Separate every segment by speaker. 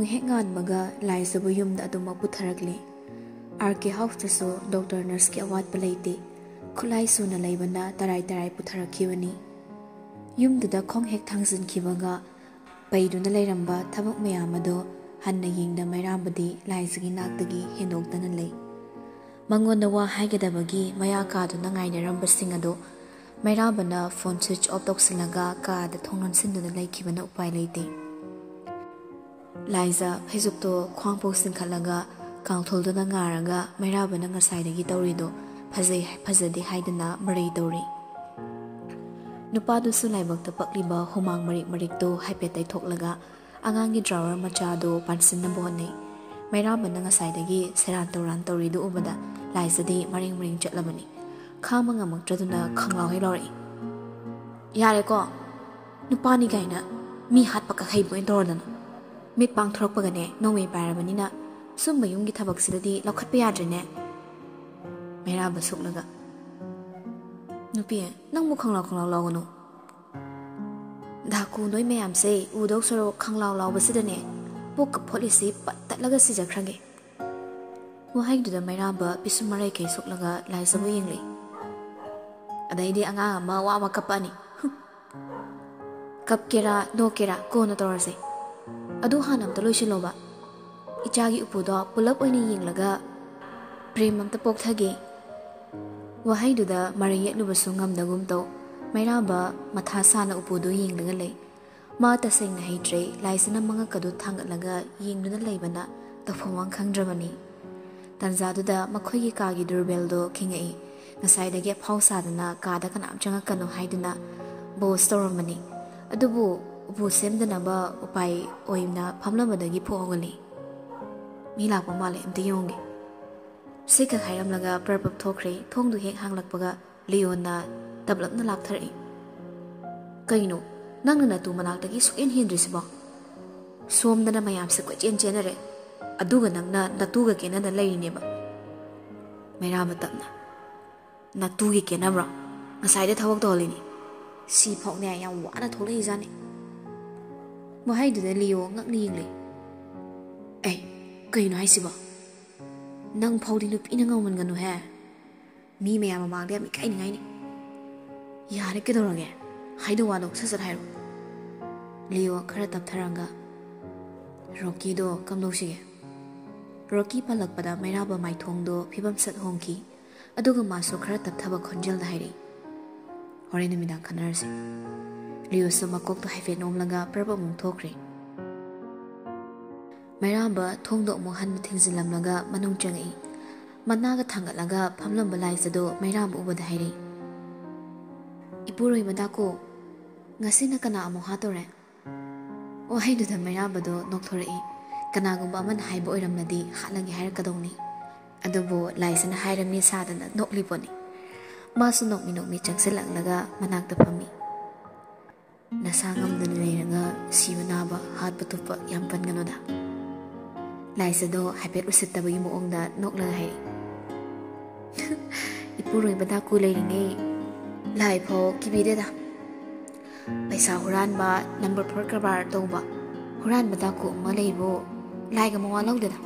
Speaker 1: Nong hek nganbaga laisabu yumda aduma putharakli. RK house taso doctor nurse ki awat palaite. Khulai suna laibana tarai putharakhiwani. Yumduda khong hek thangsin khibaga paiduna lairamba thabak mayamado hanna yingda mairambadi laisagi naktagi hendoktana lei. Mangonda wa haigadabagi maya kaduna ngainaramba singado mairabana phone switch off toksilnaga kada thongnon sinduna laikhibana upai leite. Liza Hezukto Kwangpo Sinkalaga, Kangtholduna Ngaraga, Mairabana Ngasai Taurido, Pazade Haidana, Marie Dori. Nupadu Sulaibak the Pakliba, Humang Marik Marikto, Hypete Toklaga, Angangi Drawer Machado, Pansina Bone, Mairabana Ngasai, Serantoran Torido Ubada, Liza de Maring Ring Jetlamani, Kamangamuk Jaduna, Kanglaw Hilori. Yareko Nupani Gaina, me hat Pakahibu in Dordan. Mid bang thropagane, no way parabanina, some mayungi tabaxility, lock piadrene. Mera basuklaga. Nupia, no mukang logano. Daku no may am say, Udo soro kang lao basidane, book a policy, but that legacy is a cranky. Why do the Meraba Pisumareke suklaga lies awayingly? A day anga mawa kapani. Kapkera, no kera, go notorse. Adu hanam taloishiloba. Ichagi upudo pulap oini yinglaga premam tapok thage. Wahai duda mariyet lubasungam dagum to. Mairaba mathasana upudo yinglaga lay. Ma taseng na haitre laisana mga kadut thangatlaga yingduna laybana tafawang kangdramani. Tanzaduda makhoyi kagi durbeldo kingai. Nasaidage pausadana kada kanam changa kano haiduna bo stormani. Adubu upu semdanaba upai oimna pamlamadagi phogali. Mila pamale mtiyongi. Sika khairamlaga prapap thokre thongdu hek hanglakpaga leona tablakna lakthari. Kaino nangna na tu manaktagi suken hindrisiba. Somdana mayam se kwachen chenare. Aduga nangna natuga kenana lairineba. Mairaba tapna. Natugi kenabra. Ngasayda thawak tolini. Si phokne ayam wana tholai jani. Wahai do the Leo ngak ningly. Eh, kaino haisiba. Nang powdi nup inangaman ganu hair. Me may am a mag me kind gaini. Yarikidorage. Haido wano sasat hiro. Leo karatap taranga. Rocky do kamloshige. Rocky palakpada mairaba mai thongdo pibam sat hongki. Aduga maso karatap taba konjel da hairi. Horina midang kanarsi. Leo sumakok to have no longer purple mung tokri. Mairaba thongdo mohan thingzilam laga manung changi. Managa thangatlaga pamlam balai sado Mairaba ubad hairi. Ipuroi madako ngasina kana amo hatore. O haidu da Mairaba do nokthorei. Kanagumba man haibo oiramnadi halangi hair kadongni. Adobo laisana hairamni sadana nokliponi. Masu nokmi changsilanglaga managta pami. Nasangam dan leiraga siwanaba hat patupa yampan ganoda. Laisado hapet usitaba yumuong da nokla hai. Ipuroi badaku leiringe lai pho kibide da. Paisa huran ba number per kabar toba. Huran badaku maleibo lai ga mawa lauda da.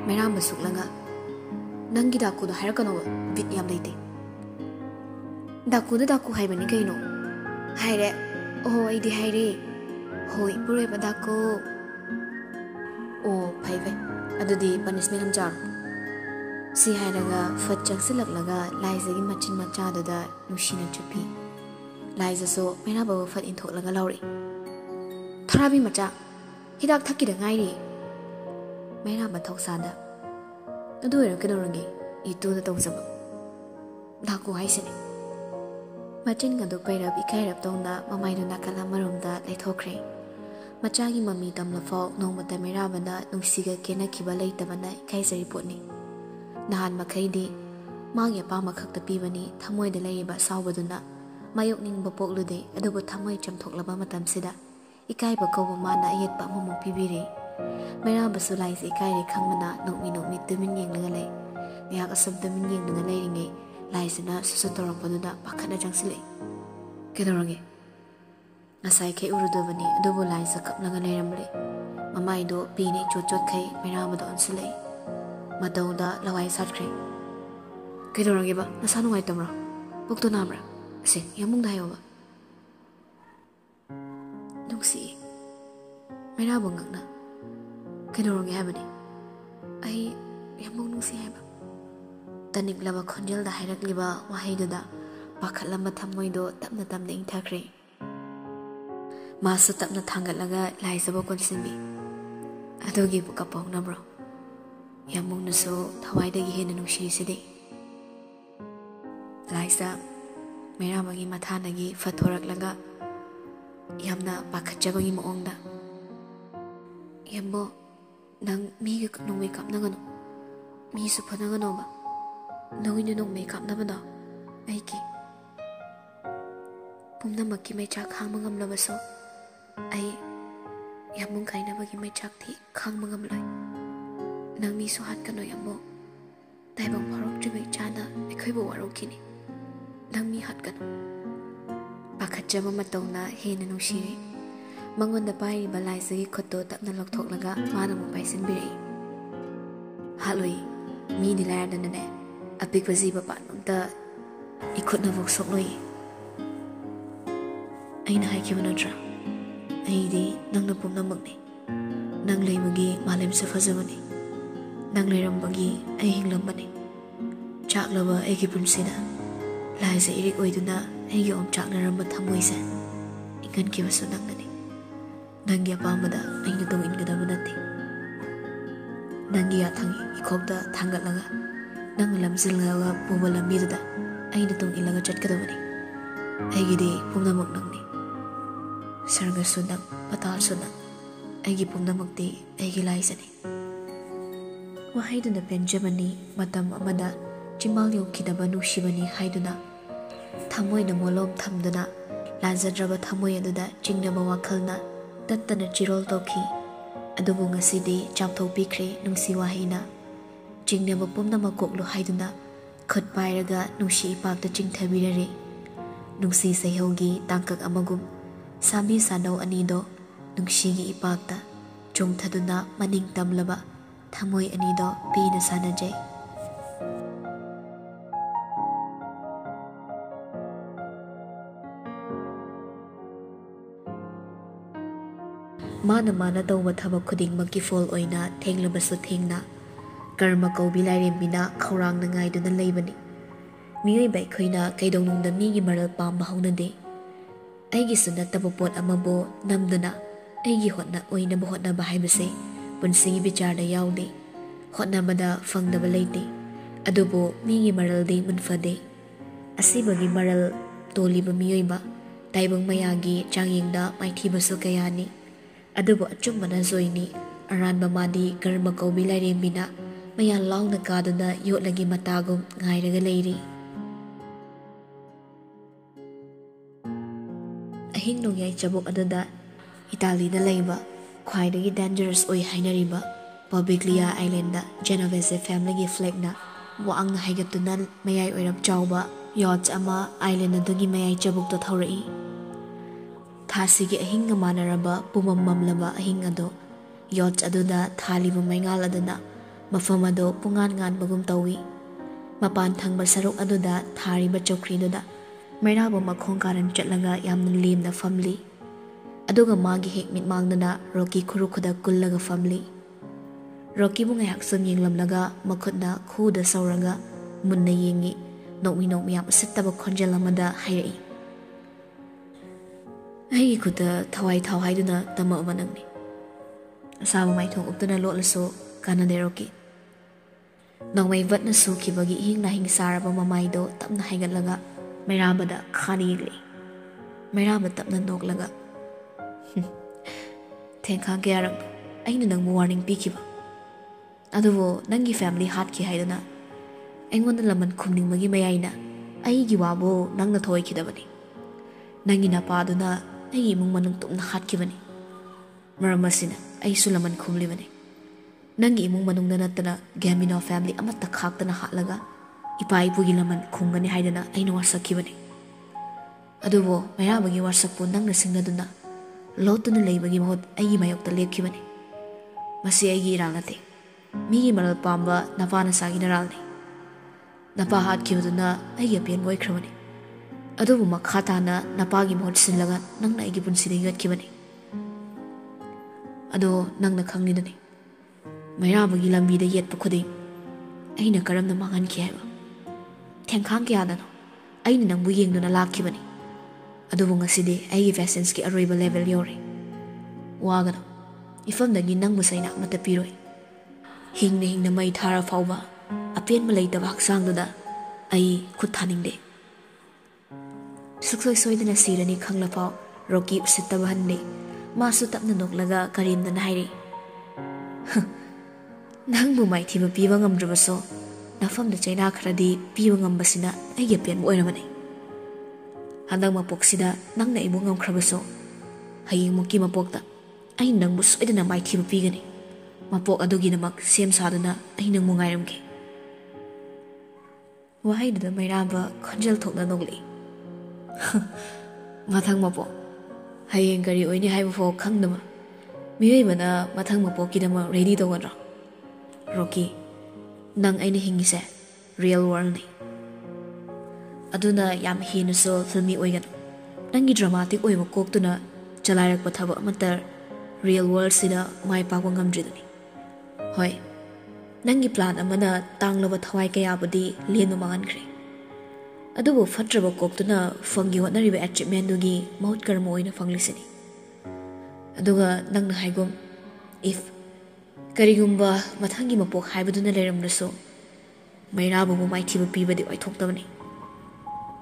Speaker 1: Mairam basuklaga nangi daku da harakano bit yam leite. Daku da daku haibani kaino. Haire, oh, I haire. Hoi, pure badako. Oh, paive. Adudi punishment jar. Si hairaga fatchak silaglaga Liza machin machada da nushina chupi. Liza so Mairaba fat in laga lauri. Tharabi macha. Hidak thaki da ngairi. Mairaba toksada. Aduera kedorangi. Itu da toksaba. Daku haisini. Machin gado pairab ikairab tongda mamaydo nakala marumda laithokre. Machagi mami tamlafo nongmata Mairabana nungsiga kena kiba laitabana ikaisari potni. Nahan makhaidi magi apama khakta pibani thamoida laiba sawbaduna mayok ningba poklude adubu thamoi chamthoklaba matamsida ikaiba kawba mana ayetpa mamong pibiri. Mairaba sulais ikairi khangmana nokmi tumin yenglaga lay. Niyak asabda min yengduna lairinge Laisana susutorokpaduda pakhana jangsile. Kedorange. Nasai ke urudobani adubo laisa kaplaga leiramle. Mamaido Bini chot kay Mirabado on Silay. Madonda Lawai Satri. Kidoragiba, Nasano itemra. Bukto Namra. Say, Yamung Dioba. Nuxi. Mirabungana. Kidorang Habani. I Yamung Nusi Haba. Tanik Lava Conjel the Hirakliba, Wahidada, Bakalama Tamoido, Tapna Tamning Takri. Masu Tapna Tangalaga, Lizabo Consimbi. Adogi Bukapong Nabro. Yamung Nuso, Tawaida Gihin and Ushi City. Liza, Miramagi Matanagi, Fatorak Laga. Yamna Bakajabagi Monda. Yambo, Nang Miga no make up Nagano. Mi Supanaganoba. No, you don't make up Nabana. Aiki. Pumnamaki may chak Hamangam Lavaso. Yamung Kainabagi may chak tea, Kangmangam Lai. Nang mi so hat kano yambo. Taibang Parok Jimmy Chana, a Kibo Warokini. Nang mi hat kano. Bakajama Matona, Hen and Ushiri. Mangon the Pai Balai Koto Tapna Loktok Laga, Madam Bison Biri. Halloy, me the land and the net. A big waziba panum the it could never so loy. Aina Hakimanatra. Aidi, Nang the Pumnamuni. Nang Lamagi, Malim Safazavani. Nang Lerambagi, Ahing Lambani. Chak lover, Eki Pumsina. Liza Eric Oiduna, Ayom Chak Naramba Tamuisa. It can give us a nangani. Nangia Pamada, I know the wind Gadamanati. Nangia Tangi, Ikogda, Tangalaga. Nang Lamzilla, Pumala Mirda, I know the Ilaga Jatkadamani. Agidi, Pumnamuk Nangni. Sarga Sunak, Patal Sunak. Agi Pumnamukti, Agi Lizani. Wahiduna Benjamani, Madam Amada, Jimalio Kidabanu Shivani Haiduna. Tamoy na Molom Tamduna, Lanzadraba Tamoy Aduda, Jingnama Wakalna, Tatana Jirol Toki, Adubunga Sidi, Jamto Bikre, Nungsi Wahina, Jingnama Pumnama Koklo Haiduna, Kut Bairaga, Nungshi Ipak the Jingtabirari, Nungsi Sehogi, Tankak Amagum, Sabi Sano Anido, Nungshigi Ipakta, Jung Taduna, Maning Tamlaba, Tamoy Anido, Pina Sanajay. Mana Tauba Taba Kuding Maki Fall Oina, Tanglabasu Tingna, Karma Kobi Bina, Kaurang Nangai to the Labani. Mui by Koina, Kaidong the Migi Maral Palm Bahona Day. Agisuna Tabopot Amabo, Namdana, Agi Hotna Oina Bohotna Bahibase, Bunsi Bicharda Yaudi, Hotna Bada Fang the Balate, Adobo, Migi Maral Day Munfade, Asibagi Maral, Toliba Mioiba, Taibang Mayagi, Changingda, Maitibaso Kayani. Adubo Chumana Zoini, Aran Mamadi, Karma Kobi Bina, Maya Long the Gardena, Yotlagi Matagum, Gairaga Lady. A Hindu Yai Chabu Adada, Italy the Labor, quite dangerous Oi Hainariba, Bobiglia Islander, Genovese family flagna, Wang Hagatunan, Mayai Oirab Chauba, Yachts Ama, Islander Dugi Mayai Chabuk to Tauri. Thasigi ahinga manaraba pumam mamlaba ahingado yacht aduda thaliba maingal aduna mafamado pungan ngan bagum tawi mapan thangba saruk aduda thariba chokri duda mairabo makhong karan chatlaga yamna lemna family aduga magi hek mit mangdana roki khuru khuda kullaga family roki bu ngayak sum yenglamlaga makhutna khuda sauraga munna yengi nokmi yam sittaba khonjel amada hairi I could Tawai Tawaiduna, the Momanangni. Sama my tongue uptuna lolaso, Canaderoki. No way but Nasuki bagi hing lahing Saraba Mamaido, Tapna Hagalaga, Mirabada, Khanigli. Miraba Tapna Noglaga. Tenka Garab, I know warning Pikiba. Adovo, Nangi family Hatki Haidana. Engwan the Laman Kumning Magi Mayaina, Aigiwabo, Nang the toy kidabani. Nangina Paduna. Ay mong manong tum na hatkibani. Maramasina ay sulaman kumlimani. Nangi mong manong nanatana Gamino family amat takhakta na hatlaga. Ipai pugilaman kumgani haidana ay nawasakibani. Adubo mayabagi warsakpo nang nasing na duna. Loto na laybagi mahot ay mayok talekibani. Masi aigi irang nate. Migi maral pamba napa nasagi naral ni. Napa hat kibaduna aigi apian moy kramani. Adubu makata na napa gi mohot sinlaga nang na aigi punsida yuat kibani. Ado nang na khang nidani. Mairabagi lambi da yet pakuding. Aina karam na mangan ki haiba. Tengkhang ki adano. Aina nang buyeng duna lak kibani. Adubu ngasidi aigi vessens ki aroiba level yori. Wagano. Ifam dagi nang musayna matapiroi. Hing na may thara fauba. Apian malay taba haksang duda. Ay kuthaning de. Suksoi soida na sirani khang lapao. Rocky usitabahan de. Masu tap na nuklaga karim na nairi. Nang bumay tiba piwa ngamdrabaso. Nafam da China karadi piwa ngambasina ay yapian mo oiramanay. Handang mapoksida nang na ibu ngamkrabaso. Haying muki mapokta. Ay nang bus ay na may tiba pigani. Mapok adugi na mag siyam sado na ay nang mungayram ki. Wahay na may raba konjal tok na nungli. Matang mapo. Haying kari oy ni hay mo kang nama. Miyoy ba na matang mapo kidama ready to wadra. Rocky, nang ay nahingi sa real world ni. Aduna yam hina so filmi oy gan. Nangi dramatic oy mo kok to na chalayak pathaba matar real world sida may pagwang ngamdri ni. Hoy, nangi plan amana tanglaba thawai kaya budi lian mangan kre. Adubo fatraba kok to na fangi wat na riba achievement dugi maut karmo oy na fanglisini. Aduga nang na haygom if karigumba mathangi mapok haibaduna leramraso mairabu mo mai thiba pibadi oy thoktabani.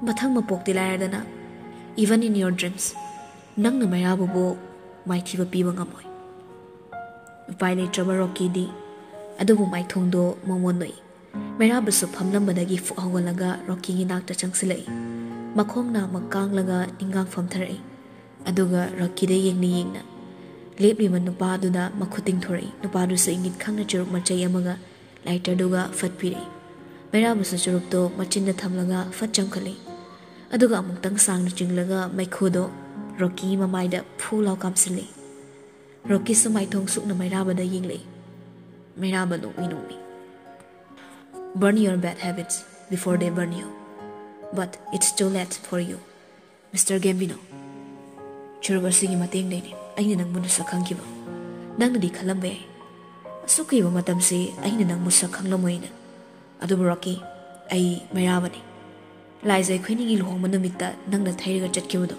Speaker 1: Mathang mapok ti layardana even in your dreams nang na mairabu bo mai thiba piba ngamoy. Upay leitraba Rocky di adubu mai thongdo mamonoi. Mairabu so phamlambadagi fu hawalaga Rocky gi nakta changsilai. Makhong na magkanglaga ingang famtharai. Aduga Rocky de yengna Lepli man nupa duna makuting thorai nupa du sa ingit khang na churuk machay amaga lighter duga fat pire. Mairabu sa churuk to machin na thamlaga fat changkali. Aduga amuk tang sang na chinglaga may khudo Rocky mamayda phulaw kamsili. Rocky sa may thong suk na mairaba da yingli. Mairaba nungmi. Burn your bad habits before they burn you. But it's too late for you, Mr. Gambino. Churuk asigi mateng deni. Ayna nang musa khangkiba nang di khalambe suki ba matam se ayna nang musa khanglamoina adu Rocky ai mairabani laizai khwini gi lohong manumita nang na thairiga chatkibudo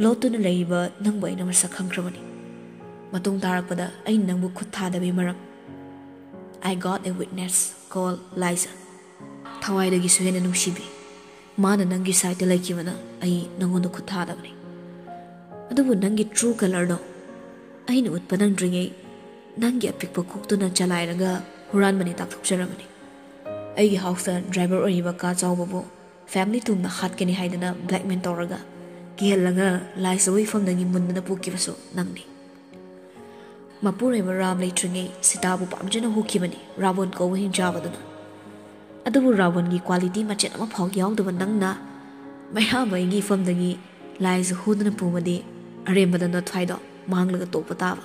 Speaker 1: lotu na leiba nang bai na musa khangkrabani matung tarakpada ayna nang bu khutha da be maram I got a witness called Liza thawai da gi suhena nungsibi mana nang gi side laikibana ai nangondo khutha da bani Adubu nangi true color do. Aina utpanang dringai. Nangi apikpa kukto na chalai raga huran mani takthok charamani. Aigi house driver oriba ka chawbabo. Family tum na hat kani haidana blackman toraga. Gihel laga lai sawi fam nangi munda na pukibaso nangni. Mapure ba ram lay tringai sitabu pamjana hukibani Ravon ko wahin jabadana. Adubu Ravon gi quality machet ama phog yaw do nang na. Mayha ba igi fam nangi lai sa hudana pumadi arembada na thaido manglaga topa taba.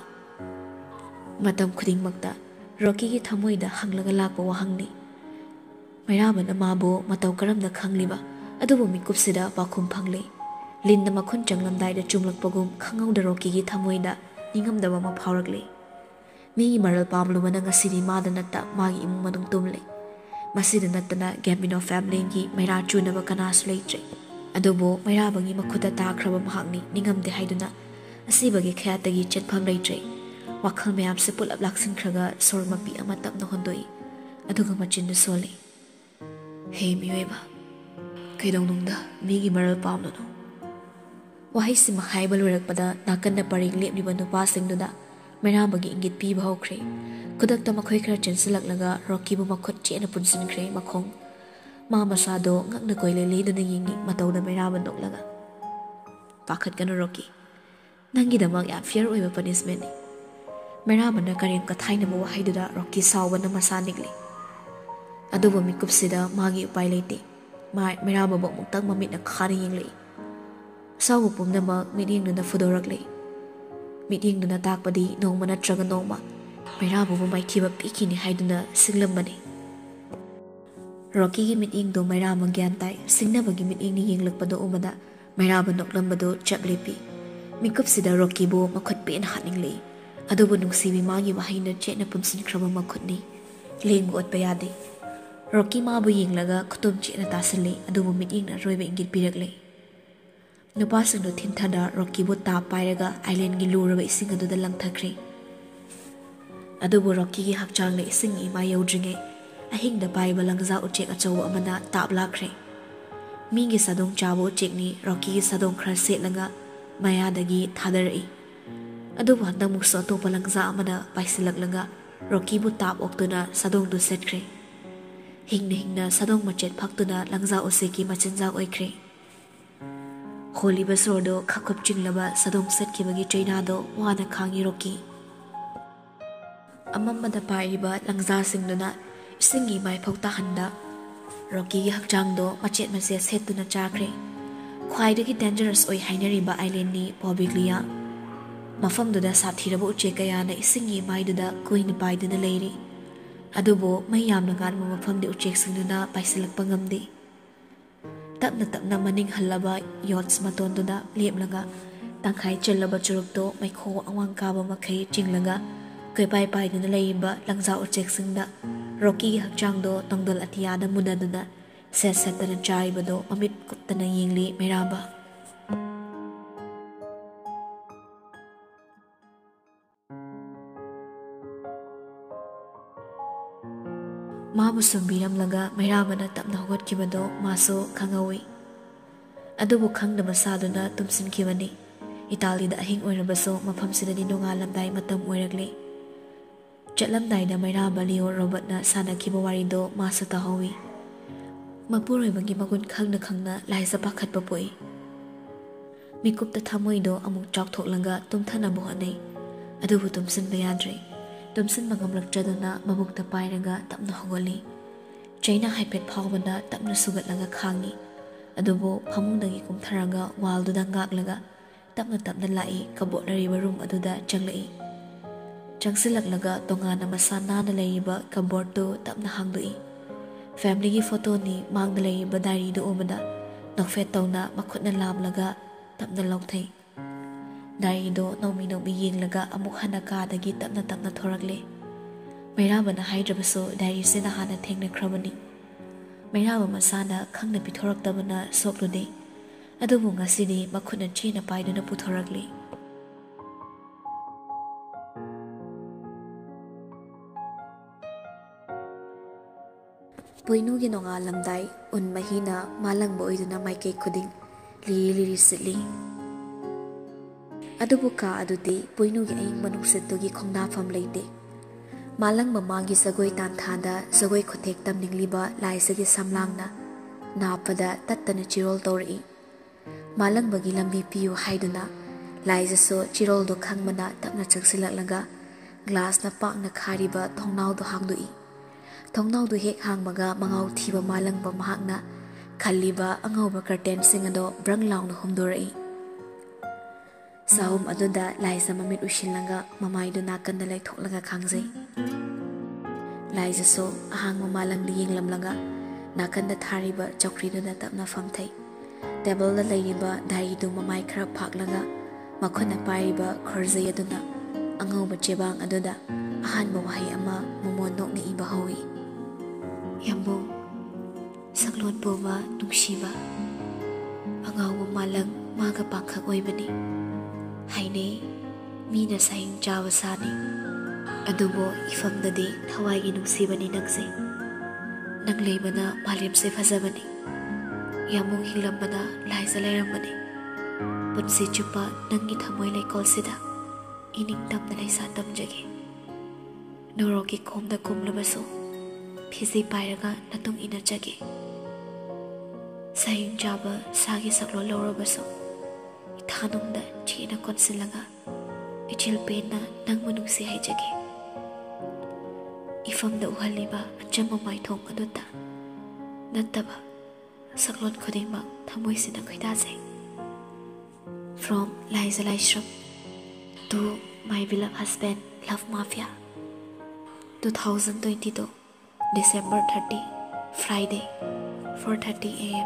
Speaker 1: Matam khuding magda Rocky gi thamoida hanglaga lakpa wahangni. Mairaba na mabo mataw karam na khangliba adubu mikupsida pakhum phangli. Linda makhun changlamdai da chumlakpagum khangau da Rocky gi thamoida ningamdaba ma phawragli. Mi maral pamlu mana ngasidi mada natta magi imung manung tumli. Masida nattana Gambino family gi maira chunaba kanas leitre. Adubo mairabagi makhuda takraba mahakni ningamde haiduna asibagi khayatagi chetpham leitre wakhal mayam se pulap laksin khraga sormapi ama tapna hondoi aduga machin sole he miweba kaidong nungda migi maral pamno no wahai si mahaibal wirakpada nakanna paring lepniba nupa singduda mairabagi ingit pi bhawkhre kudakta makhoi khra chensilaklaga Rocky bu makhut chena punsinkhre makhong Mama sado ngak na koile le dana yingi mataw da mairaba noklaga. Pakhat kanu Rocky. Nangi damag ya fear oiba punishment ni. Mairaba na karim kathay na mawahay da Rocky sawa na masanigli. Adubo mikupsida magi upay leite. Mairaba ba muktang mamit na khari yingli. Sawa pum na mag midiyang na fudorakli. Midiyang na takpadi nong manatraga nong ma. ꯃꯩꯔꯥꯕꯨꯕꯨ ꯃꯥꯏꯊꯤꯕ ꯄꯤꯈꯤꯅꯤ ꯍꯥꯏꯗꯨꯅ ꯁꯤꯡꯂꯝꯕꯅꯤ꯫ ꯔꯣꯀꯤꯒꯤ ꯃꯤꯠꯌꯦꯡꯗꯣ ꯃꯩꯔꯥꯕ ꯒ꯭ꯌꯥꯟ ꯇꯥꯏ꯫ ꯁꯤꯡꯅꯕꯒꯤ ꯃꯤꯠꯌꯦꯡꯅ ꯌꯦꯡꯂꯛꯄꯗꯣ ꯎꯕꯗ ꯃꯩꯔꯥꯕ ꯅꯣꯛꯂꯝꯕꯗꯣ ꯆꯞ ꯂꯦꯞꯄꯤ꯫ ꯃꯤꯀꯨꯞꯁꯤꯗ ꯔꯣꯀꯤꯕꯨ ꯃꯈꯨꯠ ꯄꯦꯟꯅ ꯍꯥꯠꯅꯤꯡꯂꯛꯏ꯫ ꯑꯗꯨꯕꯨ ꯅꯨꯡꯁꯤꯕꯤ ꯃꯥꯒꯤ ꯋꯥꯍꯩꯅ ꯆꯦꯠꯅ ꯄꯨꯟꯁꯤꯟꯈ꯭ꯔꯕ ꯃꯈꯨꯠꯅꯤ, ꯂꯦꯡꯕ ꯑꯣꯠꯄ ꯌꯥꯗꯦ꯫ ꯔꯣꯀꯤ ꯃꯥꯕꯨ ꯌꯦꯡꯂꯒ ꯈꯨꯇꯨꯝ ꯆꯦꯠꯅ ꯇꯥꯁꯤꯜꯂꯤ, ꯑꯗꯨꯕꯨ ꯃꯤꯠꯌꯦꯡꯅ ꯑꯔꯣꯏꯕ ꯏꯪꯒꯤꯠ ꯄꯤꯔꯛꯂꯤ꯫ ꯅꯨꯄꯥꯁꯤꯡꯗꯨ ꯊꯤꯟꯊꯅ ꯔꯣꯀꯤꯕꯨ ꯇꯥꯞ ꯄꯥꯏꯔꯒ ꯑꯥꯏꯂꯦꯟꯒꯤ ꯂꯨꯔꯕ ꯏꯁꯤꯡ ꯑꯗꯨꯗ ꯂꯪꯊꯈ꯭ꯔꯦ꯫ ꯑꯗꯨꯕꯨ ꯔꯣꯀꯤꯒꯤ ꯍꯛꯆꯥꯡꯗ ꯏꯁꯤꯡꯒꯤ ꯏꯃꯥ ꯌꯧꯗ꯭ꯔꯤꯉꯩ ꯑꯍꯤꯡꯗ ꯄꯥꯏꯕ ꯂꯪꯖꯥ ꯎꯆꯦꯛ ꯑꯆꯧꯕ ꯑꯃꯅ ꯇꯥꯞ ꯂꯥꯛꯈ꯭ꯔꯦ꯫ ꯃꯤꯒꯤ ꯁꯥꯗꯣꯡ ꯆꯥꯕ ꯎꯆꯦꯛꯅꯤ ꯔꯣꯀꯤꯒꯤ ꯁꯥꯗꯣꯡ ꯈꯔ ꯁꯦꯠꯂꯒ ꯃꯌꯥꯗꯒꯤ ꯊꯥꯗꯔꯛꯏ꯫ ꯑꯗꯨꯕꯨ ꯍꯟꯗꯛꯃꯨꯛꯁꯨ ꯑꯇꯣꯞꯄ ꯂꯪꯖꯥ ꯑꯃꯅ ꯄꯥꯏꯁꯤꯜꯂꯛꯂꯒ ꯔꯣꯀꯤꯕꯨ ꯇꯥꯞ ꯑꯣꯛꯇꯨꯅ ꯁꯥꯗꯣꯡꯗꯨ ꯁꯦꯠꯈ꯭ꯔꯦ꯫ ꯍꯤꯡꯅ ꯍꯤꯡꯅ ꯁꯥꯗꯣꯡ ꯃꯆꯦꯠ ꯐꯛꯇꯨꯅ ꯂꯪꯖꯥ ꯎꯆꯦꯛꯀꯤ ꯃꯆꯤꯟꯖꯥꯛ ꯑꯣꯏꯈ꯭ꯔꯦ꯫ ꯍꯣꯜꯂꯤꯕ ꯁꯣꯔꯗꯣ ꯈꯞ ꯆꯤꯡꯂꯕ ꯁꯥꯗꯣꯡ ꯁꯦꯠꯈꯤꯕꯒꯤ ꯆꯩꯅꯥꯗꯣ ꯋꯥꯅ ꯈꯥꯡꯉꯤ ꯔꯣꯀꯤ꯫ ꯑꯃꯝꯕꯗ ꯄꯥꯏꯔꯤꯕ ꯂꯪꯖꯥꯁꯤꯡꯗꯨꯅ ꯏꯁꯤꯡꯒꯤ ꯏꯃꯥꯏꯐꯥꯎ ꯇꯥꯍꯟꯗ ꯔꯣꯀꯤꯒꯤ ꯍꯛꯆꯥꯡꯗꯣ ꯃꯆꯦꯠ ꯃꯆꯦꯠ ꯁꯦꯠꯇꯨꯅ ꯆꯥꯈ꯭ꯔꯦ꯫ ꯈ꯭ꯋꯥꯏꯗꯒꯤ ꯗꯦꯟꯖꯔꯁ ꯑꯣꯏ ꯍꯥꯏꯅꯔꯤꯕ ꯑꯥꯏꯂꯦꯟꯅꯤ ꯄꯣꯕꯤꯒ꯭ꯂꯤꯌꯥ꯫ ꯃꯐꯝꯗꯨꯗ ꯁꯥꯊꯤꯔꯕ ꯎꯆꯦꯛ ꯀꯌꯥꯅ ꯏꯁꯤꯡꯒꯤ ꯏꯃꯥꯏꯗꯨꯗ ꯀꯨꯏꯅ ꯄꯥꯏꯗꯨꯅ ꯂꯩꯔꯤ꯫ ꯑꯗꯨꯕꯨ ꯃꯩ ꯌꯥꯝꯅ ꯉꯥꯟꯕ ꯃꯐꯝꯗꯤ ꯎꯆꯦꯛꯁꯤꯡꯗꯨꯅ ꯄꯥꯏꯁꯤꯜꯂꯛꯄ ꯉꯝꯗꯦ꯫ ꯇꯞꯅ ꯇꯞꯅ ꯃꯅꯤꯡ ꯍꯜꯂꯕ ꯌꯣꯠꯁ ꯃꯇꯣꯟꯗꯨꯗ ꯂꯦꯞꯂꯒ ꯇꯪꯈꯥꯏ ꯆꯜꯂꯕ ꯆꯨꯔꯨꯞꯇꯣ ꯃꯩꯈꯣ ꯑꯋꯥꯡ ꯀꯥꯕ ꯃꯈꯩ ꯆꯤꯡꯂꯒ ꯀꯣꯏꯄꯥꯏ ꯄꯥꯏꯗꯨꯅ ꯂꯩꯔꯤꯕ ꯂꯪꯖꯥ ꯎꯆꯦꯛꯁꯤꯡꯗ ꯔꯣꯀꯤꯒꯤ ꯍꯛꯆꯥꯡꯗꯣ ꯇꯣꯡꯗꯣꯜ ꯑꯇꯤꯌꯥꯗ ꯃꯨꯟꯅꯗꯨꯅ ꯁꯦꯠ ꯁꯦꯠꯇꯅ ꯆꯥꯏꯕꯗꯣ ꯃꯃꯤꯠ ꯀꯨꯞꯇꯅ ꯌꯦꯡꯂꯤ ꯃꯩꯔꯥꯕ꯫ ꯃꯥꯕꯨ ꯁꯨꯝꯕꯤꯔꯝꯂꯒ ꯃꯩꯔꯥꯕꯅ ꯇꯞꯅ ꯍꯧꯒꯠꯈꯤꯕꯗꯣ ꯃꯥꯁꯨ ꯈꯪꯍꯧꯏ꯫ ꯑꯗꯨꯕꯨ ꯈꯪꯗꯕ ꯁꯥꯗꯨꯅ ꯇꯨꯝꯁꯤꯟꯈꯤꯕꯅꯤ꯫ ꯏꯇꯥꯂꯤꯗ ꯑꯍꯤꯡ ꯑꯣꯏꯔꯕꯁꯨ ꯃꯐꯝꯁꯤꯗꯗꯤ ꯅꯣꯡꯉꯥꯜꯂꯝꯗꯥꯏ ꯃꯇꯝ ꯑꯣꯏꯔꯛꯂꯤ꯫ ꯆꯠꯂꯝꯗꯥꯏꯗ ꯃꯩꯔꯥꯕ ꯂꯤꯑꯣ ꯔꯣꯕꯔꯠꯅ ꯁꯥꯟꯅꯈꯤꯕ ꯋꯥꯔꯤꯗꯣ ꯃꯥꯁꯨ ꯇꯥꯍꯧꯏ꯫ ꯃꯄꯨꯔꯣꯏꯕꯒꯤ ꯃꯒꯨꯟ ꯈꯪꯅ ꯈꯪꯅ ꯂꯥꯏꯖ ꯄꯥꯈꯠꯄ ꯄꯣꯛꯏ꯫ ꯃꯤꯀꯨꯞꯇ ꯊꯃꯣꯏꯗꯣ ꯑꯃꯨꯛ ꯆꯥꯎꯊꯣꯛꯂꯒ ꯇꯨꯝꯊꯅꯕ ꯍꯣꯠꯅꯩ, ꯑꯗꯨꯕꯨ ꯇꯨꯝꯁꯤꯟꯕ ꯌꯥꯗ꯭ꯔꯦ꯫ ꯇꯨꯝꯁꯤꯟꯕ ꯉꯝꯂꯛꯇ꯭ꯔꯗꯨꯅ ꯃꯕꯨꯛꯇ ꯄꯥꯏꯔꯒ ꯇꯞꯅ ꯍꯧꯒꯠꯂꯤ꯫ ꯆꯩꯅ ꯍꯥꯏꯐꯦꯠ ꯐꯥꯎꯕꯅ ꯇꯞꯅ ꯁꯨꯒꯠꯂꯒ ꯈꯥꯡꯉꯤ, ꯑꯗꯨꯕꯨ ꯐꯃꯨꯡꯗꯒꯤ ꯀꯨꯝꯊꯔꯒ ꯋꯥꯜꯗꯨꯗ ꯉꯥꯛꯂꯒ ꯇꯞꯅ ꯇꯞꯅ ꯂꯥꯛꯏ ꯀꯕꯣꯠ ꯂꯩꯔꯤꯕ ꯔꯨꯝ ꯑꯗꯨꯗ ꯆꯪꯂꯛꯏ꯫ ꯆꯪꯁꯤꯜꯂꯛꯂꯒ ꯇꯣꯉꯥꯟꯅ ꯃꯁꯥ ꯅꯥꯟꯅ ꯂꯩꯔꯤꯕ ꯀꯕꯣꯔꯠꯇꯨ ꯇꯞꯅ ꯍꯥꯡꯗꯣꯛꯏ꯫ ꯐꯦꯃꯤꯂꯤꯒꯤ ꯐꯣꯇꯣꯅꯤ ꯃꯥꯡꯗ ꯂꯩꯔꯤꯕ ꯗꯥꯏꯔꯤꯗꯨ ꯎꯕꯗ ꯅꯣꯛꯐꯦꯠ ꯇꯧꯅ ꯃꯈꯨꯠꯅ ꯂꯥꯝꯂꯒ ꯇꯞꯅ ꯂꯧꯊꯩ꯫ ꯗꯥꯏꯔꯤꯗꯣ ꯅꯧꯃꯤ ꯅꯧꯃꯤ ꯌꯦꯡꯂꯒ ꯑꯃꯨꯛ ꯍꯟꯅ ꯀꯥꯗꯒꯤ ꯇꯞꯅ ꯇꯞꯅ ꯊꯣꯔꯛꯂꯦ꯫ ꯃꯩꯔꯥꯕꯅ ꯍꯥꯏꯗ꯭ꯔꯕꯁꯨ ꯗꯥꯏꯔꯤꯁꯤꯅ ꯍꯥꯟꯅ ꯊꯦꯡꯅꯈ꯭ꯔꯕꯅꯤ꯫ ꯃꯩꯔꯥꯕ ꯃꯁꯥꯅ ꯈꯪꯅ ꯄꯤꯊꯣꯔꯛꯇꯕꯅ ꯁꯣꯛꯂꯨꯗꯦ, ꯑꯗꯨꯕꯨ ꯉꯁꯤꯗꯤ ꯃꯈꯨꯠꯅ ꯆꯦꯅ ꯄꯥꯏꯗꯨꯅ ꯄꯨꯊꯣꯔꯛꯂꯤ꯫ ꯄꯣꯏꯅꯨꯒꯤ ꯅꯣꯡꯉꯥꯜꯂꯝꯗꯥꯏ ꯎꯟ ꯃꯍꯤꯅ ꯃꯥꯂꯪꯕ ꯑꯣꯏꯗꯨꯅ ꯃꯥꯏꯀꯩ ꯈꯨꯗꯤꯡ ꯂꯤꯔꯤ ꯂꯤꯔꯤ ꯁꯤꯠꯂꯤ꯫ ꯑꯗꯨꯕꯨ ꯀꯥ ꯑꯗꯨꯗꯤ ꯄꯣꯏꯅꯨꯒꯤ ꯑꯏꯪꯕ ꯅꯨꯡꯁꯤꯠꯇꯨꯒꯤ ꯈꯣꯡꯗꯥꯐꯝ ꯂꯩꯇꯦ꯫ ꯃꯥꯂꯪꯕ ꯃꯥꯒꯤ ꯖꯒꯣꯏ ꯇꯥꯟꯊꯥꯗ ꯖꯒꯣꯏ ꯈꯨꯠꯊꯦꯛ ꯇꯝꯅꯤꯡꯂꯤꯕ ꯂꯥꯏꯖꯒꯤ ꯁꯝꯂꯥꯡꯅ ꯅꯥꯞꯄꯗ ꯇꯠꯇꯅ ꯆꯤꯔꯣꯜ ꯇꯧꯔꯛꯏ꯫ ꯃꯥꯂꯪꯕꯒꯤ ꯂꯝꯕꯤ ꯄꯤꯌꯨ ꯍꯥꯏꯗꯨꯅ ꯂꯥꯏꯖꯁꯨ ꯆꯤꯔꯣꯜꯗꯨ ꯈꯪꯕꯅ ꯇꯞꯅ ꯆꯪꯁꯤꯜꯂꯛꯂꯒ ꯒ꯭ꯂꯥꯁꯅ ꯄꯥꯛꯅ ꯈꯥꯔꯤꯕ ꯊꯣꯡꯅꯥꯎꯗꯨ ꯍꯥꯡꯗꯣꯛꯏ꯫ ꯊꯣꯡꯅꯥꯎꯗꯨ ꯍꯦꯛ ꯍꯥꯡꯕꯒ ꯃꯉꯥꯎ ꯊꯤꯕ ꯃꯥꯂꯪꯕ ꯃꯍꯥꯛꯅ ꯈꯜꯂꯤꯕ ꯑꯉꯧꯕ ꯀꯔꯇꯦꯟꯁꯤꯡ ꯑꯗꯣ ꯕ꯭ꯔꯪ ꯂꯥꯎꯅ ꯍꯨꯝꯗꯣꯔꯛꯏ꯫ ꯆꯍꯨꯝ ꯑꯗꯨꯗ ꯂꯥꯏꯖ ꯃꯃꯤꯠ ꯎꯏꯁꯤꯜꯂꯒ ꯃꯃꯥꯏꯗꯨ ꯅꯥꯀꯟꯗ ꯂꯩꯊꯣꯛꯂꯒ ꯈꯥꯡꯖꯩ꯫ ꯂꯥꯏꯖꯁꯨ ꯑꯍꯥꯡꯕ ꯃꯥꯂꯪꯗ ꯌꯦꯡꯂꯝꯂꯒ ꯅꯥꯀꯟꯗ ꯊꯥꯔꯤꯕ ꯆꯧꯀ꯭ꯔꯤꯗꯨꯗ ꯇꯞꯅ ꯐꯝꯊꯩ꯫ ꯇꯦꯕꯜꯗ ꯂꯩꯔꯤꯕ ꯗꯥꯏꯔꯤꯗꯨ ꯃꯃꯥꯏ ꯈꯔ ꯐꯥꯛꯂꯒ ꯃꯈꯨꯠꯅ ꯄꯥꯏꯔꯤꯕ ꯈꯣꯔꯖꯩ ꯑꯗꯨꯅ ꯑꯉꯧꯕ ꯆꯦꯕꯥꯡ ꯑꯗꯨꯗ ꯑꯍꯥꯟꯕ ꯋꯥꯍꯩ ꯑꯃ ꯃꯃꯣꯟ ꯅꯣꯛꯅ ꯏꯕ ꯍꯧꯏ꯫ ꯌꯥꯝꯕꯨꯡ, ꯁꯛꯂꯣꯟ ꯄꯨꯕ ꯅꯨꯡꯁꯤꯕ, ꯑꯉꯥꯎꯕ ꯃꯥꯂꯪ ꯃꯥꯒ ꯄꯥꯡꯈꯛ ꯑꯣꯏꯕꯅꯤ꯫ ꯍꯥꯏꯅꯩ ꯃꯤꯅ ꯁꯥꯍꯤꯡ ꯆꯥꯕ ꯁꯥꯅꯤ, ꯑꯗꯨꯕꯨ ꯏꯐꯝꯗꯗꯤ ꯊꯋꯥꯏꯒꯤ ꯅꯨꯡꯁꯤꯕꯅꯤ ꯅꯪꯁꯦ꯫ ꯅꯪ ꯂꯩꯕꯅ ꯃꯥꯂꯦꯝꯁꯦ ꯐꯖꯕꯅꯤ, ꯌꯥꯝꯕꯨꯡ ꯍꯤꯡꯂꯝꯕꯅ ꯂꯥꯏꯖ ꯂꯩꯔꯝꯕꯅꯤ꯫ ꯄꯨꯟꯁꯤ ꯆꯨꯞꯄ ꯅꯪꯒꯤ ꯊꯃꯣꯏ ꯂꯩꯀꯣꯜꯁꯤꯗ ꯏꯅꯤꯡ ꯇꯝꯅ ꯂꯩꯁꯥ ꯇꯝꯖꯒꯦ꯫ ꯅꯣꯔꯣꯛꯀꯤ ꯈꯣꯝꯗ ꯀꯨꯝꯂꯕꯁꯨ ꯐꯤꯖꯤ ꯄꯥꯏꯔꯒ ꯅꯇꯨꯡ ꯏꯟꯅꯖꯒꯦ꯫ ꯁꯥꯍꯤꯡ ꯆꯥꯕ ꯁꯥꯒꯤ ꯁꯛꯂꯣꯟ ꯂꯧꯔꯕꯁꯨ ꯏꯊꯥꯅꯨꯡꯗ ꯆꯦꯅ ꯀꯣꯟꯁꯤꯜꯂꯒ ꯏꯆꯤꯜ ꯄꯦꯟꯅ ꯅꯪꯕꯨ ꯅꯨꯡꯁꯤ ꯍꯩꯖꯒꯦ꯫ ꯏꯐꯝꯗ ꯎꯍꯜꯂꯤꯕ ꯑꯆꯝꯕ ꯃꯥꯏꯊꯣꯡ ꯑꯗꯨꯇ ꯅꯠꯇꯕ ꯁꯛꯂꯣꯟ ꯈꯨꯗꯤꯡꯃꯛ ꯊꯃꯣꯏꯁꯤꯗ ꯈꯣꯏꯗꯥꯖꯩ꯫ From Liza Lysrum to my beloved husband, Love Mafia. 2022 December 30 Friday 4:30 a.m.